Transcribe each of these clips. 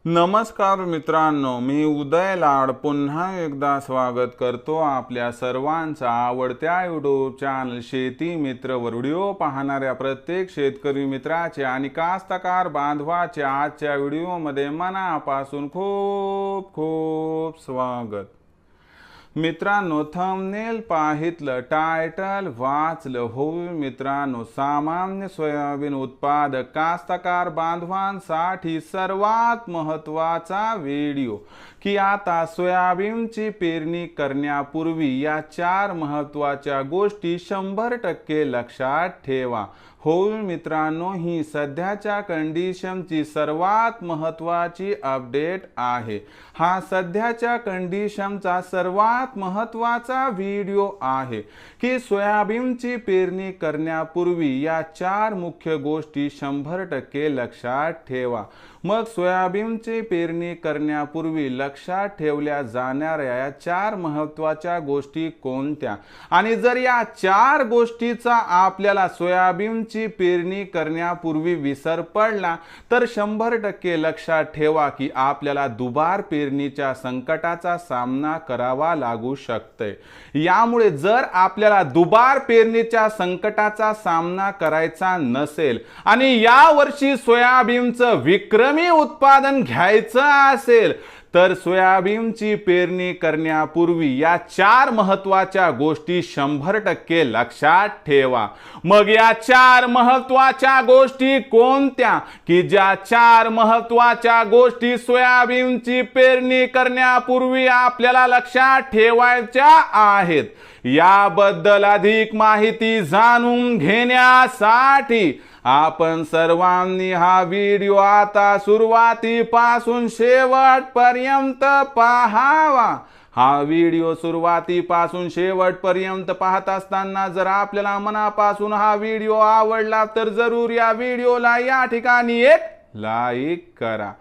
नमस्कार मित्रांनो, मी उदय लाड पुन्हा एकदा स्वागत करतो आपल्या सर्वांचा आवडत्या यूट्यूब चॅनल शेती मित्रवर व्हिडिओ पाहणाऱ्या प्रत्येक शेतकरी मित्राचे आणि कास्तकार बांधवाचे आजच्या व्हिडिओमध्ये मनापासून खूप खूप स्वागत। मित्रांनो, थंबनेल पाहितलं, टायटल वाचलं होईल मित्रांनो, सामान्य सोयाबीन उत्पादक कास्तकार बांधवांसाठी सर्वात महत्त्वाचा व्हिडिओ की आता सोयाबीनची पेरणी करण्यापूर्वी या 4 महत्त्वाच्या गोष्टी 100% लक्षात ठेवा। होईल मित्रांनो, ही सध्याच्या कंडिशनची सर्वात महत्त्वाची अपडेट आहे। हा सध्याच्या कंडिशनचा सर्वात महत्त्वाचा व्हिडिओ आहे की सोयाबीनची पेरणी करण्यापूर्वी या 4 मुख्य गोष्टी 100% लक्षात ठेवा। मग सोयाबीनची पेरणी करण्यापूर्वी लक्षात ठेवल्या जाणाऱ्या या 4 महत्त्वाच्या गोष्टी कोणत्या, आणि जर या 4 गोष्टीचा आपल्याला सोयाबीनची पेरणी करण्यापूर्वी विसर पडला तर 100% लक्षात ठेवा की आपल्याला दुबार पेरणीच्या संकटाचा सामना करावा लागू शकते। यामुळे जर आपल्याला दुबार पेरणीच्या संकटाचा सामना करायचा नसेल आणि या वर्षी सोयाबीनचं विक्रमी उत्पादन घ्यायचं असेल तर सोयाबीनची पेरणी करण्यापूर्वी या 4 महत्त्वाच्या गोष्टी 100% लक्षात ठेवा। मग या 4 महत्त्वाच्या गोष्टी कोणत्या की ज्या 4 महत्त्वाच्या गोष्टी सोयाबीनची पेरणी करण्यापूर्वी आपल्याला लक्षात ठेवायच्या आहेत, याबद्दल अधिक माहिती जाणून घेण्यासाठी आपण सर्वांनी हा व्हिडिओ आता सुरुवातीपासून शेवटपर्यंत पाहावा। हा व्हिडिओ सुरुवातीपासून शेवटपर्यंत पाहत असताना जर आपल्याला मनापासून हा व्हिडिओ आवडला तर जरूर या व्हिडिओला या ठिकाणी एक लाईक करा।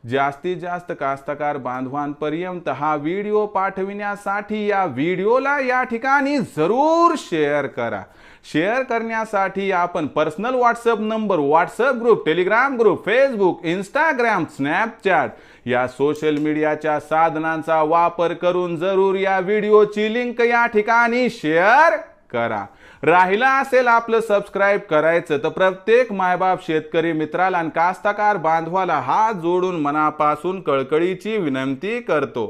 जास्तीत जास्त कास्तकार बांधवांपर्यंत हा व्हिडिओ पाठविण्यासाठी या व्हिडिओला या ठिकाणी जरूर शेअर करा। शेअर करण्यासाठी आपण personal WhatsApp number, WhatsApp group, Telegram group, Facebook, Instagram, Snapchat या सोशल मीडियाच्या साधनांचा वापर करून जरूर या व्हिडिओची लिंक या ठिकाणी शेअर करा। राहिला असेल आपलं सबस्क्राइब करायचं तर प्रत्येक मायबाप शेतकरी मित्राला आणि कास्तकार बांधवाला हात जोडून मनापासून कळकळीची विनंती करतो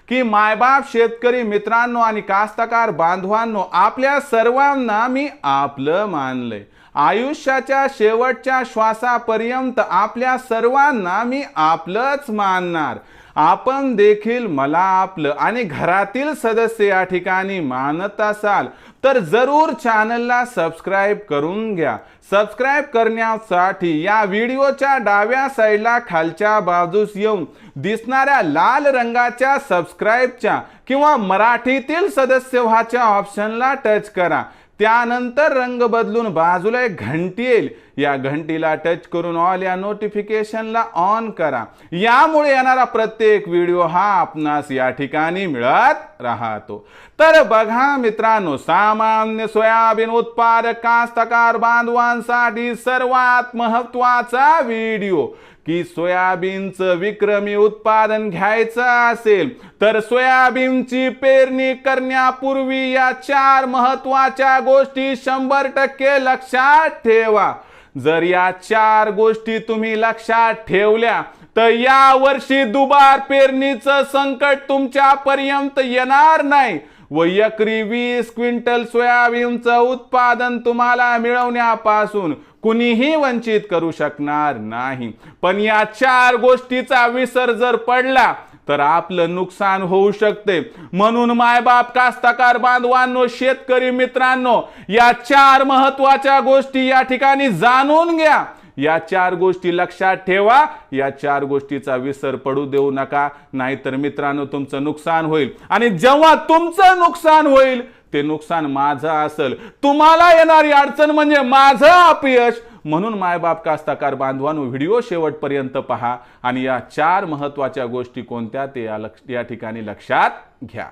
की मायबाप शेतकरी मित्रांनो आणि कास्तकार बांधवांनो, आपल्या सर्वांना मी आपलं मानलंय। आयुष्याच्या शेवटच्या श्वासापर्यंत आपल्या सर्वांना मी आपलंच मानणार। आपण देखील मला आपलं आणि घरातील सदस्य या ठिकाणी मानत असाल तर जरूर चॅनलला सबस्क्राइब करून घ्या। सबस्क्राइब करण्यासाठी या व्हिडिओच्या डाव्या साईडला खालच्या बाजूस येऊन दिसणाऱ्या लाल रंगाच्या सबस्क्राइबच्या किंवा मराठीतील सदस्य व्हाच्या ऑप्शनला टच करा। त्यानंतर रंग बदलून बाजूला एक घंटी येईल, या घंटीला टच करून ऑल या नोटिफिकेशनला ऑन करा। यामुळे येणारा प्रत्येक व्हिडिओ हा आपणास या ठिकाणी मिळत राहतो। तर बघा मित्रांनो, सामान्य सोयाबीन उत्पादक कास्तकार बांधवांसाठी सर्वात महत्त्वाचा व्हिडिओ की सोयाबीनचं विक्रमी उत्पादन घ्यायचं असेल तर सोयाबीनची पेरणी करण्यापूर्वी या 4 महत्त्वाच्या गोष्टी 100% लक्षात ठेवा। जर या 4 गोष्टी तुम्ही लक्षात ठेवल्या तर या वर्षी दुबार पेरणीचं संकट तुमच्यापर्यंत येणार नाही व एकरी 20 क्विंटल सोयाबीनचं उत्पादन तुम्हाला मिळवण्यापासून कुणीही वंचित करू शकणार नाही। पण या 4 गोष्टीचा विसर जर पडला तर आपलं नुकसान होऊ शकते। म्हणून मायबाप कास्तकार बांधवांनो, शेतकरी मित्रांनो, या 4 महत्त्वाच्या गोष्टी या ठिकाणी जाणून घ्या। या 4 गोष्टी लक्षात ठेवा। या 4 गोष्टीचा विसर पडू देऊ नका, नाहीतर मित्रांनो तुमचं नुकसान होईल आणि जेव्हा तुमचं नुकसान होईल ते नुकसान माझं असेल, तुम्हाला येणारी अडचण म्हणजे माझं अपयश। म्हणून मायबाप कास्तकार बांधवांनो, व्हिडिओ शेवटपर्यंत पहा आणि या 4 महत्त्वाच्या गोष्टी कोणत्या ते या ठिकाणी लक्षात घ्या।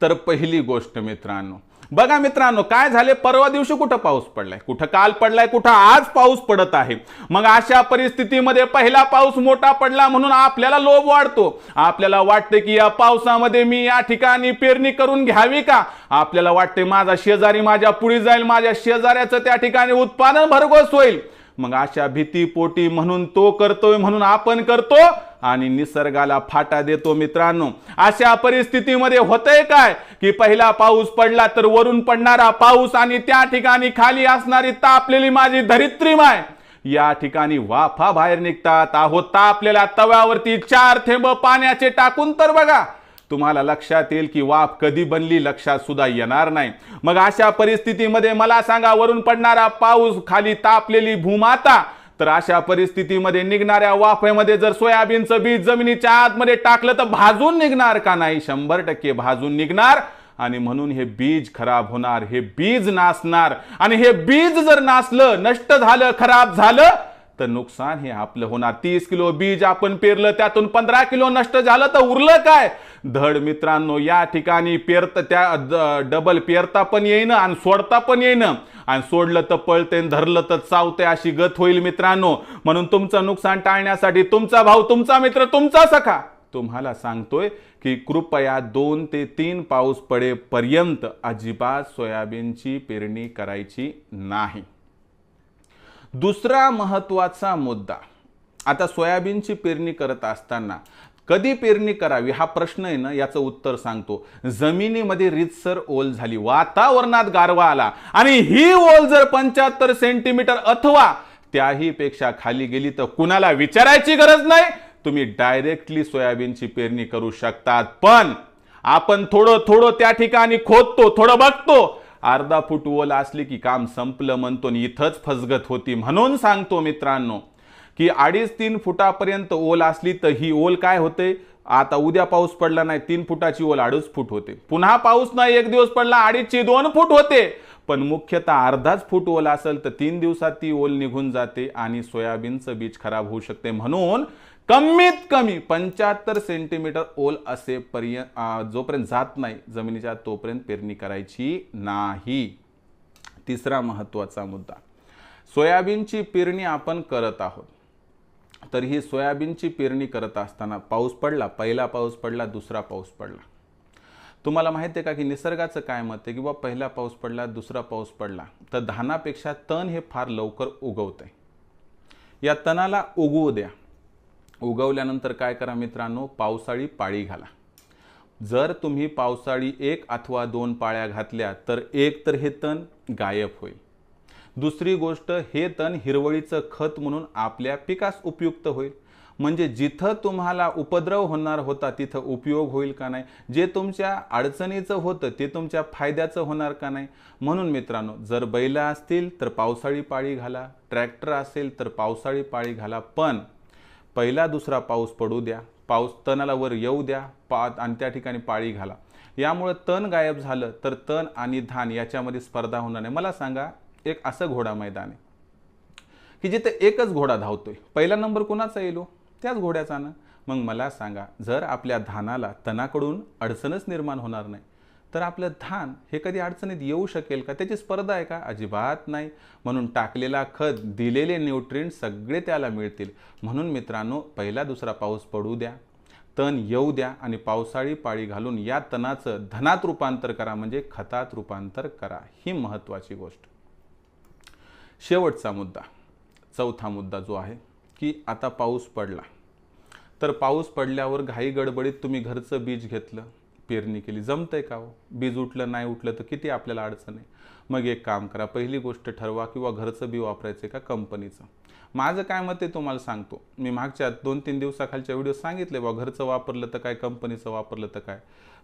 तर पहिली गोष्ट मित्रांनो, बघा मित्रांनो, काय झाले, परवा दिवशी कुठं पाऊस पडलाय, कुठं काल पडलाय, कुठं आज पाऊस पडत आहे. मग अशा परिस्थितीमध्ये पहिला पाऊस मोठा पडला म्हणून आपल्याला लोभ वाढतो. आपल्याला वाटते की या पावसामध्ये मी या ठिकाणी पेरणी करून घ्यावी का. आपल्याला वाटते माझा शेजारी माझ्या पुढे जाईल, माझ्या शेजाऱ्याचं त्या ठिकाणी उत्पादन भरघोस होईल. मग अशा भीतीपोटी म्हणून तो करतोय म्हणून आपण करतो आणि निसर्गाला फाटा देतो. मित्रांनो, अशा परिस्थितीमध्ये होतंय काय की पहिला पाऊस पडला तर वरून पडणारा पाऊस आणि त्या ठिकाणी खाली असणारी तापलेली माझी धरित्री माय या ठिकाणी वाफा बाहेर निघतात. आहो, तापलेल्या तव्यावरती 4 थेंब पाण्याचे टाकून तर बघा, तुम्हाला लक्षात येईल की वाफ कधी बनली लक्षात सुद्धा येणार नाही. मग अशा परिस्थितीमध्ये मला सांगा, वरून पडणारा पाऊस, खाली तापलेली भूमाता, तर अशा परिस्थितीमध्ये निघणाऱ्या वाफेमध्ये जर सोयाबीनचं बीज जमिनीच्या आतमध्ये टाकलं तर भाजून निघणार का नाही? 100% भाजून निघणार. आणि म्हणून हे बीज खराब होणार, हे बीज नासणार. आणि हे बीज जर नासलं, नष्ट झालं, खराब झालं तर नुकसान हे आपलं होणार. 30 किलो बीज आपण पेरलं, त्यातून 15 किलो नष्ट झालं तर उरलं काय? धड. मित्रांनो, या ठिकाणी पेरत त्या डबल पेरता पण येईन आणि सोडता पण येईन. आणि सोडलं तर पळते, धरलं तर चावते, अशी गत होईल मित्रांनो. म्हणून तुमचं नुकसान टाळण्यासाठी तुमचा भाऊ, तुमचा मित्र, तुमचा सखा तुम्हाला सांगतोय की कृपया 2 ते 3 पाऊस पडेपर्यंत अजिबात सोयाबीनची पेरणी करायची नाही. दुसरा महत्वाचा मुद्दा, आता सोयाबीनची पेरणी करत असताना कधी पेरणी करावी हा प्रश्न आहे ना, याचं उत्तर सांगतो. जमिनीमध्ये रीतसर ओल झाली, वातावरणात गारवा आला आणि ही ओल जर 75 सेंटीमीटर अथवा त्याही पेक्षा खाली गेली तर कुणाला विचारायची गरज नाही, तुम्ही डायरेक्टली सोयाबीनची पेरणी करू शकतात. पण आपण थोडं थोडं त्या ठिकाणी खोदतो, थोडं बघतो, अर्धा फूट ओल असली की काम संपलं म्हणतो, इथंच फसगत होती. म्हणून सांगतो मित्रांनो की 2.5-3 फुटापर्यंत ओल असली तर ही ओल काय होते, आता उद्या पाऊस पडला नाही 3 फुटाची ओल 2.5 फूट होते. पुन्हा पाऊस नाही 1 दिवस पडला 2.5-2 फूट होते. पण मुख्यतः अर्धाच फूट ओल असेल तर 3 दिवसात ती ओल निघून जाते आणि सोयाबीनचं बीज खराब होऊ शकते. म्हणून कमीत कमी 75 सेंटीमीटर ओल असेपर्यंत जोपर्यंत जात नाही जमिनीच्या तोपर्यंत पेरणी करायची नाही. तिसरा महत्वाचा मुद्दा, सोयाबीनची पेरणी आपण करत आहोत. तर ही सोयाबीनची पेरणी करत असताना पाऊस पडला, पहिला पाऊस पडला, दुसरा पाऊस पडला. तुम्हाला माहिती आहे का की निसर्गाचं काय मत आहे की बाबा पहिला पाऊस पडला, दुसरा पाऊस पडला तर धानापेक्षा तण हे फार लवकर उगवते. या तणाला उगवू द्या. उगवल्यानंतर काय करा मित्रांनो, पावसाळी पाळी घाला. जर तुम्ही पावसाळी 1 अथवा 2 पाळ्या घातल्या तर एक तर हे तण गायब होईल. दुसरी गोष्ट, हे तण हिरवळीचं खत म्हणून आपल्या पिकास उपयुक्त होईल. म्हणजे जिथं तुम्हाला उपद्रव होणार होता तिथं उपयोग होईल का नाही, जे तुमच्या अडचणीचं होतं ते तुमच्या फायद्याचं होणार का नाही. म्हणून मित्रांनो, जर बैल असतील तर पावसाळी पाळी घाला, ट्रॅक्टर असेल तर पावसाळी पाळी घाला. पण पहिला दुसरा पाऊस पडू द्या, पाऊस तणाला वर येऊ द्या आणि त्या ठिकाणी पाळी घाला. यामुळे तण गायब झालं तर तण आणि धान याच्यामध्ये स्पर्धा होणार नाही. मला सांगा, एक असं घोडा मैदान आहे की जिथे एकच घोडा धावतोय, पहिला नंबर कोणाचा येईल? त्याच घोड्याचा ना. मग मला सांगा, जर आपल्या धानाला तणाकडून अडचणच निर्माण होणार नाही तर आपलं धान हे कधी अडचणीत येऊ शकेल का? त्याची स्पर्धा आहे का? अजिबात नाही. म्हणून टाकलेला खत, दिलेले न्यूट्रिएंट सगळे त्याला मिळतील. म्हणून मित्रांनो, पहिला दुसरा पाऊस पडू द्या, तण येऊ द्या आणि पावसाळी पाळी घालून या तणाचं धनात रूपांतर करा, म्हणजे खतात रूपांतर करा. ही महत्त्वाची गोष्ट. शेवटचा मुद्दा, चौथा मुद्दा जो आहे की आता पाऊस पडला तर पाऊस पडल्यावर घाई गडबडीत तुम्ही घरचं बीज घेतलं, पेरणी केली, जमतंय का हो? बीज उठलं नाही उठलं तर किती आपल्याला अडचण आहे. मग एक काम करा, पहिली गोष्ट ठरवा किंवा घरचं बी वापरायचं का कंपनीचं. माझं काय मत आहे तुम्हाला सांगतो. मी मागच्या 2-3 दिवसाखालच्या व्हिडिओ सांगितले बा, घरचं वापरलं तर काय, कंपनीचं वापरलं तर काय.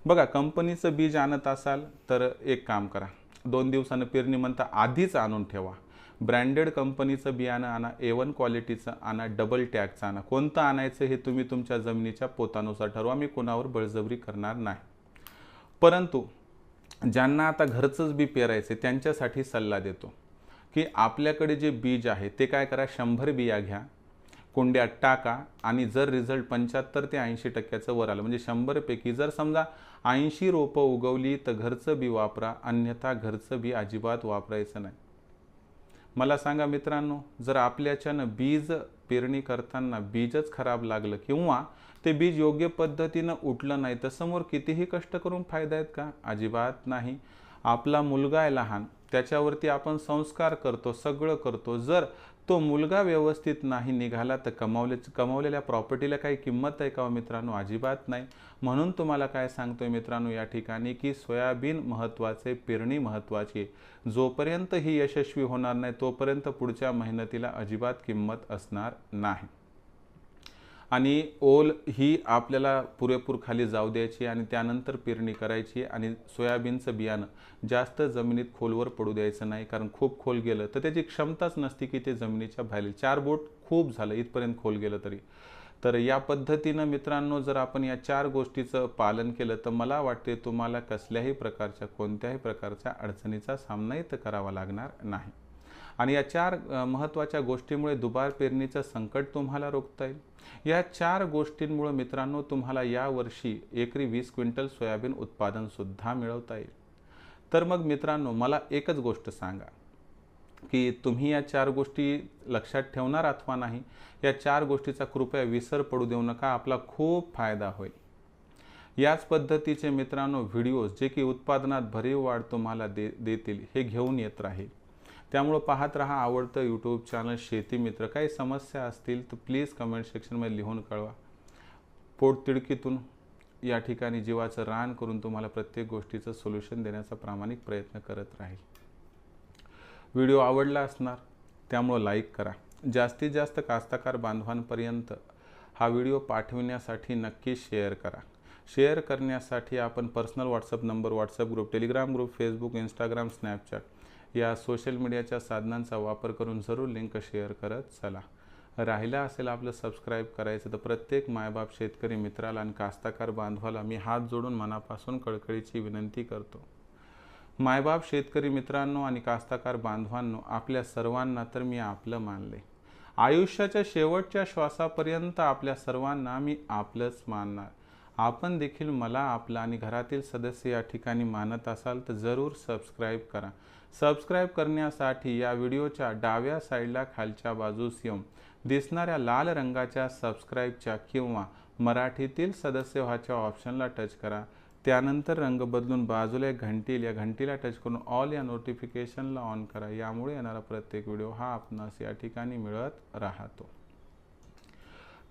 बघा, कंपनीचं बीज आणत असाल तर एक काम करा, 2 दिवसानं पेरणी म्हणता आधीच आणून ठेवा. ब्रँडेड कंपनीचं बियाणं आणा, A1 क्वालिटीचं आणा, डबल टॅगचं आणा. कोणतं आणायचं हे तुम्ही तुमच्या जमिनीच्या पोतानुसार ठरवा. मी कोणावर बळजबरी करणार नाही. परंतु ज्यांना आता घरचंच बी पेरायचं त्यांच्यासाठी सल्ला देतो की आपल्याकडे जे बीज आहे ते काय करा, 100 बिया घ्या, कुंड्यात टाका आणि जर रिझल्ट 75 ते 80% वर आलं, म्हणजे 100 पैकी जर समजा 80 रोपं उगवली तर घरचं बी वापरा, अन्यथा घरचं बी अजिबात वापरायचं नाही. मला सांगा मित्रांनो, जर आपल्याच्यानं बीज पेरणी करताना बीजच खराब लागलं किंवा ते बीज योग्य पद्धतीनं उठलं नाही तर समोर कितीही कष्ट करून फायदा आहेत का? अजिबात नाही. आपला मुलगा आहे लहान, त्याच्यावरती आपण संस्कार करतो, सगळं करतो. जर तो मुलगा व्यवस्थित नाही निघाला तर कमावलेल्या प्रॉपर्टीला काही किंमत आहे का मित्रांनो? अजिबात नाही. म्हणून तुम्हाला काय सांगतोय मित्रांनो या ठिकाणी की सोयाबीन महत्त्वाचे, पेरणी महत्त्वाची. जोपर्यंत ही यशस्वी होणार नाही तोपर्यंत पुढच्या मेहनतीला अजिबात किंमत असणार नाही. आणि ओल ही आपल्याला पुरेपूर खाली जाऊ द्यायची आणि त्यानंतर पेरणी करायची. आणि सोयाबीनचं बियाणं जास्त जमिनीत खोलवर पडू द्यायचं नाही, कारण खूप खोल गेलं तर त्याची क्षमताच नसते की ते जमिनीच्या बाहेर 4 बोट खूप झालं इथपर्यंत खोल गेलं तरी. तर या पद्धतीनं मित्रांनो जर आपण या 4 गोष्टीचं पालन केलं तर मला वाटते तुम्हाला कसल्याही प्रकारच्या कोणत्याही प्रकारच्या अडचणीचा सामनाही तर करावा लागणार नाही. आणि या 4 महत्त्वाच्या गोष्टींमुळे दुबार पेरणीचं संकट तुम्हाला रोखता येईल. या 4 गोष्टींमुळे मित्रांनो तुम्हाला यावर्षी एकरी 20 क्विंटल सोयाबीन उत्पादन सुद्धा मिळवता येईल. तर मग मित्रांनो मला एकच गोष्ट सांगा की तुम्ही या 4 गोष्टी लक्षात ठेवणार अथवा नाही, या 4 गोष्टीचा कृपया विसर पडू देऊ नका, आपला खूप फायदा होईल. याच पद्धतीचे मित्रांनो व्हिडिओज जे की उत्पादनात भरीव वाढ तुम्हाला देतील हे घेऊन येत राहील. त्यामुळे पाहत रहा आवडतं यूट्यूब चॅनल शेती मित्र. काही समस्या असतील तर प्लीज कमेंट सेक्शनमध्ये लिहून कळवा. पोटतिडकीतून या ठिकाणी जीवाचं रान करून तुम्हाला प्रत्येक गोष्टीचं सोल्युशन देण्याचा प्रामाणिक प्रयत्न करत राहील. व्हिडिओ आवडला असणार त्यामुळे लाईक करा. जास्तीत जास्त कास्तकार बांधवांपर्यंत हा व्हिडिओ पाठविण्यासाठी नक्की शेअर करा. शेअर करण्यासाठी आपण personal WhatsApp number, WhatsApp group, Telegram group, Facebook, Instagram, Snapchat या सोशल मीडियाच्या साधनांचा वापर करून जरूर लिंक शेअर करत चला. राहिला असेल आपलं सबस्क्राईब करायचं तर प्रत्येक मायबाप शेतकरी मित्राला आणि कास्तकार बांधवाला मी हात जोडून मनापासून कळकळीची विनंती करतो. मायबाप शेतकरी मित्रांनो आणि कास्तकार बांधवांनो, आपल्या सर्वांना तर मी आपलं मानले. आयुष्याच्या शेवटच्या श्वासापर्यंत आपल्या सर्वांना मी आपलंच मानणार. आपण देखील मला आपलं आणि घरातील सदस्य या ठिकाणी मानत असाल तर जरूर सबस्क्राईब करा. सबस्क्राईब करण्यासाठी या व्हिडिओच्या डाव्या साईडला खालच्या बाजूस येऊन दिसणाऱ्या लाल रंगाच्या सबस्क्राईबच्या किंवा मराठीतील सदस्य व्हायच्या ऑप्शनला टच करा. त्यानंतर रंग बदलून बाजूला एक घंटी येईल, या घंटीला टच करून ऑल या नोटिफिकेशनला ऑन करा. यामुळे येणारा प्रत्येक व्हिडिओ हा आपणास या ठिकाणी मिळत राहतो.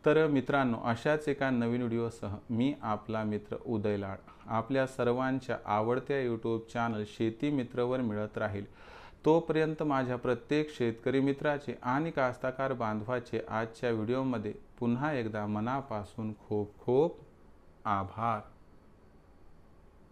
तर मित्रांनो, अशाच एका नवीन व्हिडिओसह मी आपला मित्र उदय लाड आपल्या सर्वांच्या आवडत्या यूट्यूब चॅनल शेती मित्रवर मिळत राहील. तोपर्यंत माझ्या प्रत्येक शेतकरी मित्राचे आणि कास्तकार बांधवाचे आजच्या व्हिडिओमध्ये पुन्हा एकदा मनापासून खूप खूप आभार.